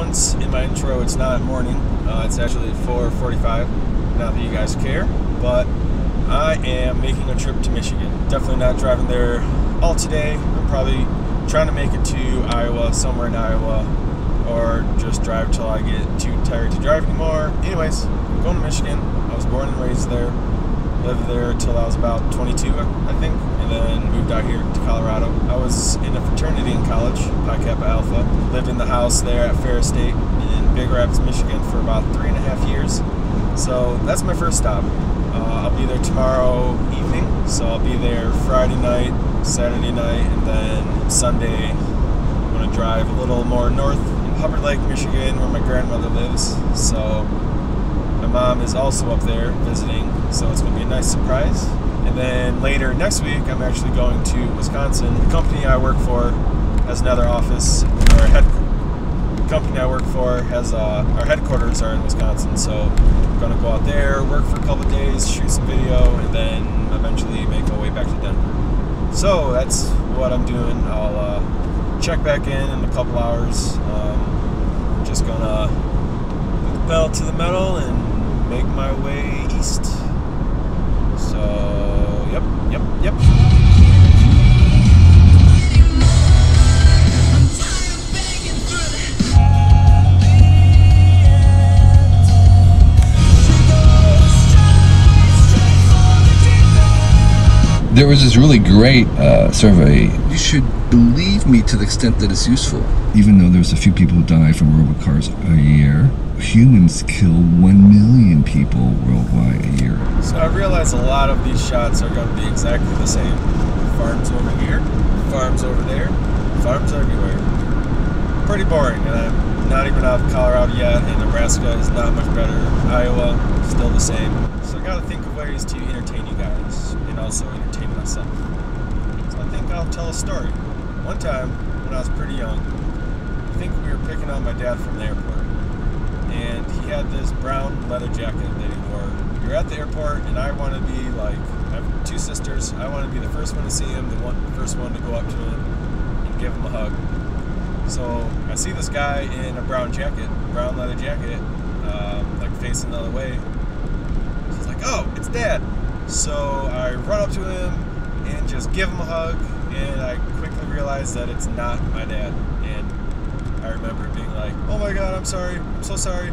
reference in my intro, it's not morning. It's actually 4:45. Not that you guys care, but I am making a trip to Michigan. Definitely not driving there all today. I'm probably trying to make it to Iowa, somewhere in Iowa, or just drive till I get too tired to drive anymore. Anyways, I'm going to Michigan. I was born and raised there. Lived there till I was about 22, I think, and then moved out here to Colorado. I was in a fraternity in college, Pi Kappa Alpha. Lived in the house there at Fair State in Big Rapids, Michigan for about 3.5 years. So that's my first stop. I'll be there tomorrow evening, so I'll be there Friday night, Saturday night, and then Sunday I'm going to drive a little more north in Hubbard Lake, Michigan, where my grandmother lives. So my mom is also up there visiting, so it's going to be a nice surprise. And then later next week, I'm actually going to Wisconsin. The company I work for has another office, or the company I work for has our headquarters are in Wisconsin, so I'm going to go out there, work for a couple of days, shoot some video, and then eventually make my way back to Denver. So that's what I'm doing. I'll check back in a couple hours. Just gonna put the pedal to the metal and make my way east. So, yep. There was this really great survey. You should believe me to the extent that it's useful. Even though there's a few people who die from robot cars a year, humans kill 1 million people worldwide a year. So I realize a lot of these shots are going to be exactly the same. Farms over here, farms over there, farms everywhere. Pretty boring, and I'm not even out of Colorado yet, and Nebraska is not much better. Iowa, still the same. So I got to think of ways to entertain you guys, and also entertain myself. So I think I'll tell a story. One time, when I was pretty young, I think we were picking up my dad from the airport, and he had this brown leather jacket that he wore. We were at the airport, and I want to be like, I have 2 sisters. I want to be the first one to see him, the first one to go up to him and give him a hug. So I see this guy in a brown leather jacket, like facing the other way. So it's like, oh, it's Dad. So I run up to him and just give him a hug, and I quickly realize that it's not my dad. And I remember being like, oh my God, I'm sorry, I'm so sorry,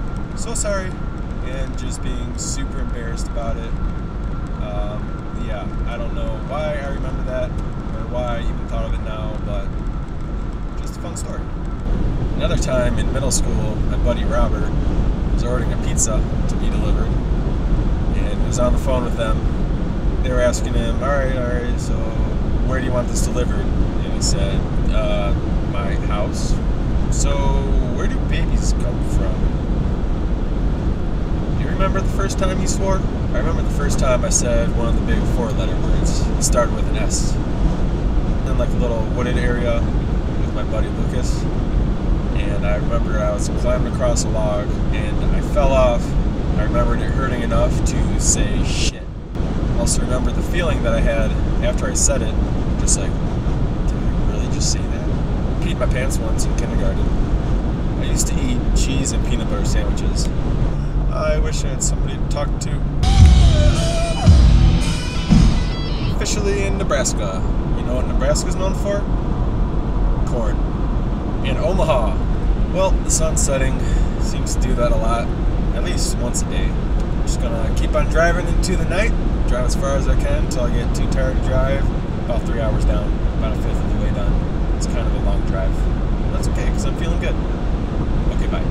and just being super embarrassed about it. Yeah, I don't know why I remember that, or why I even thought of it now, but just a fun story. Another time in middle school, my buddy Robert was ordering a pizza to be delivered, and he was on the phone with them. They were asking him, all right, so where do you want this delivered? And he said, my house. So where do babies come from? Do you remember the first time you swore? I remember the first time I said one of the big 4-letter words. It started with an S. In like a little wooded area with my buddy Lucas. And I remember I was climbing across a log and I fell off. I remembered it hurting enough to say shit. I also remember the feeling that I had after I said it. Just like, did I really just say that? I peed my pants once in kindergarten. I used to eat cheese and peanut butter sandwiches. I wish I had somebody to talk to. Officially in Nebraska. You know what Nebraska's known for? Corn. In Omaha. Well, the sun's setting. Seems to do that a lot. At least once a day. I'm just gonna keep on driving into the night. Drive as far as I can until I get too tired to drive. About 3 hours down. About a fifth of the way done. It's kind of a long drive. That's okay, because I'm feeling good. Okay, bye.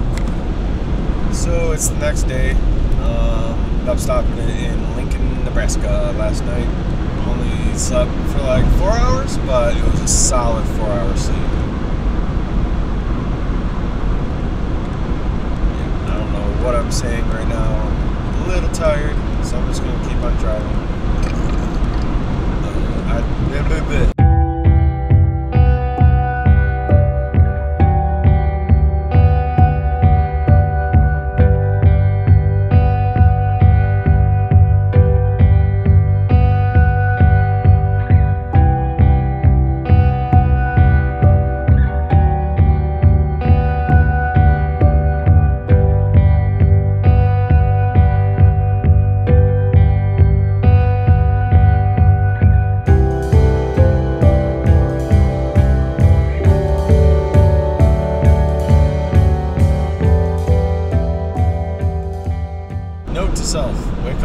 So it's the next day. I'm stopping in Lincoln, Nebraska last night. Only slept for like 4 hours, but it was a solid 4 hours sleep. Yeah, I don't know what I'm saying right now. I'm a little tired, so I'm just going to keep on driving.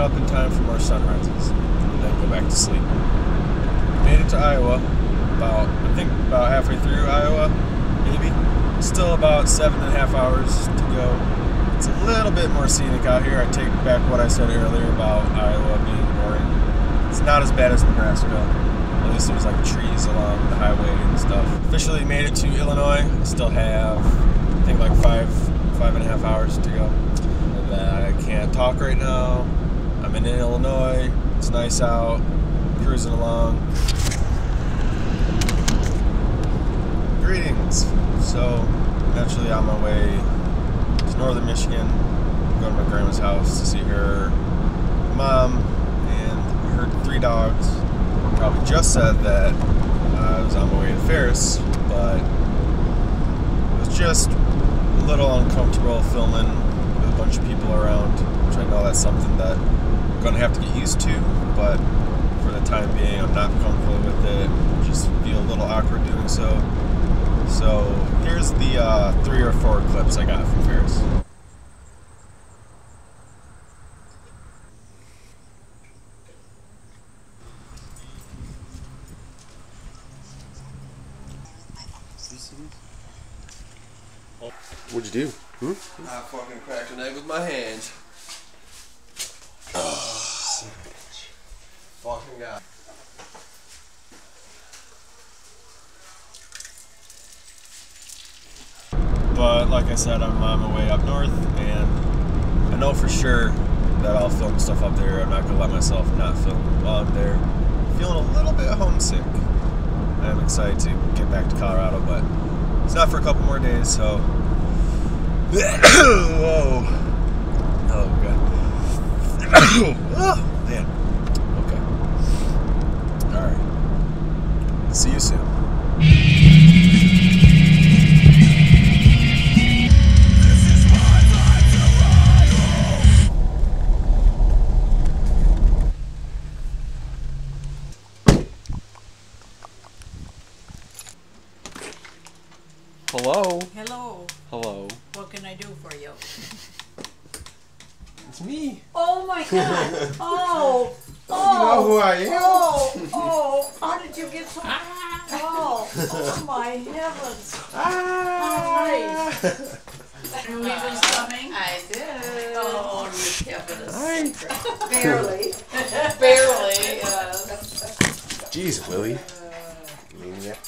up in time for more sunrises, and then go back to sleep. Made it to Iowa, I think about halfway through Iowa, maybe. Still about 7.5 hours to go. It's a little bit more scenic out here. I take back what I said earlier about Iowa being boring. It's not as bad as Nebraska. At least there's like trees along the highway and stuff. Officially made it to Illinois. I still have, I think, like 5.5 hours to go. And I can't talk right now. I'm in Illinois. It's nice out. Cruising along. Greetings. So, eventually on my way to northern Michigan, go to my grandma's house to see her mom and her 3 dogs. Probably just said that I was on my way to Ferris, but it was just a little uncomfortable filming with a bunch of people around, which I know that's something that I'm going to have to get used to, but for the time being I'm not comfortable with it. Just feel a little awkward doing so. So here's the 3 or 4 clips I got from Ferris. What'd you do? I fucking cracked an egg with my hands. Fucking God. But like I said, I'm on my way up north, and I know for sure that I'll film stuff up there. I'm not going to let myself not film while I'm there. Feeling a little bit homesick. I'm excited to get back to Colorado, but it's not for a couple more days, so... Whoa. Oh, God. Oh, man. Okay. Alright. See you soon. Hello? Hello. Hello. What can I do for you? It's me. Oh my God. Oh. Oh. You know who I am? Oh. How did you get so? Oh. Oh my heavens. Hi. You even coming? I did. Oh, you kept it a Hi. secret. Barely. Barely, yes. Jeez, Willie. Maniac.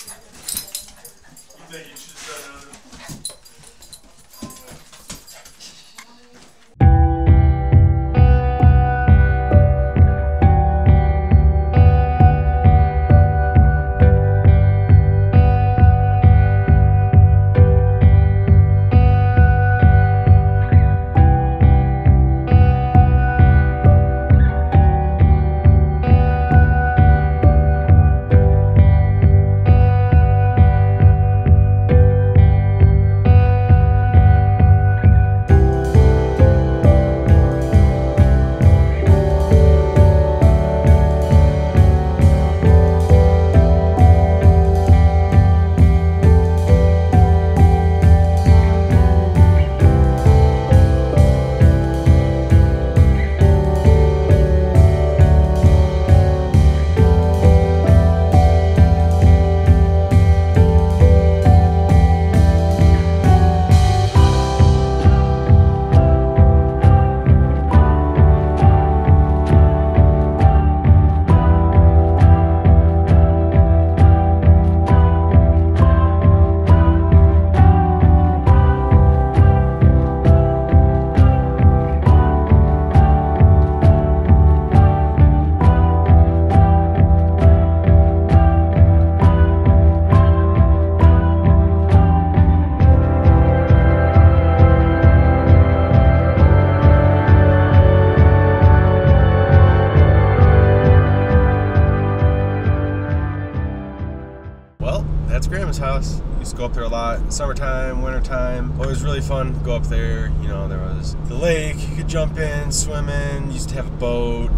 Grandma's house. Used to go up there a lot. Summertime, wintertime, always really fun to go up there. You know, there was the lake, you could jump in, swim in, used to have a boat,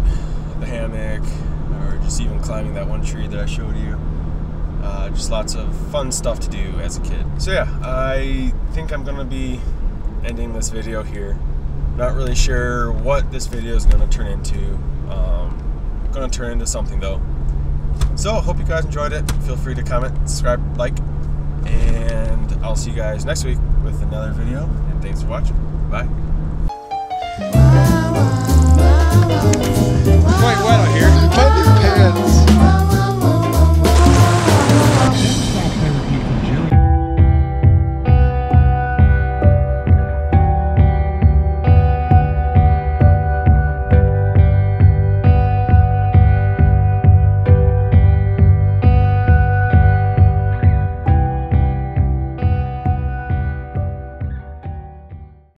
the hammock, or just even climbing that one tree that I showed you. Just lots of fun stuff to do as a kid. So yeah, I think I'm gonna be ending this video here. Not really sure what this video is going to turn into. Going to turn into something though. So hope you guys enjoyed it. Feel free to comment, subscribe, like, and I'll see you guys next week with another video. And thanks for watching. Bye.